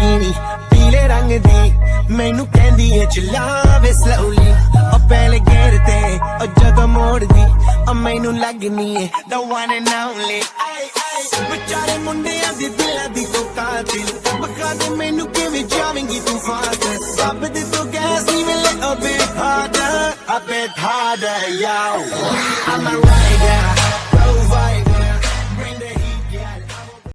ਨੀਵੀਂ ਪੀਲੇ ਰੰਗ ਦੀ ਮੈਨੂੰ ਕਹਿੰਦੀ ਏ ਚਲਾਵੇ slowly ਉਹ ਪਹਿਲੇ ਗੇਰ ਤੇ ਉਹ ਜਦੋਂ ਮੋੜਦੀ ਉਹ ਮੈਨੂੰ ਲੱਗਨੀ ਏ the one and only ਵਿਚਾਰੇ ਮੁੰਡਿਆਂ ਦੀ ਦਿਲਾਂ ਦੀ ਤੂੰ ਕਾਤਿਲ ਬਖਾ ਦੇ ਮੈਨੂੰ ਕਿਵੇਂ ਜਾਵੇਂਗੀ ਤੂੰ ਫਾਦਰ ਰੱਬ ਦੀ ਤੂੰ ਗੈਸ ਨਹੀਂ ਮਿਲੇ a bit harder yo I'm a rider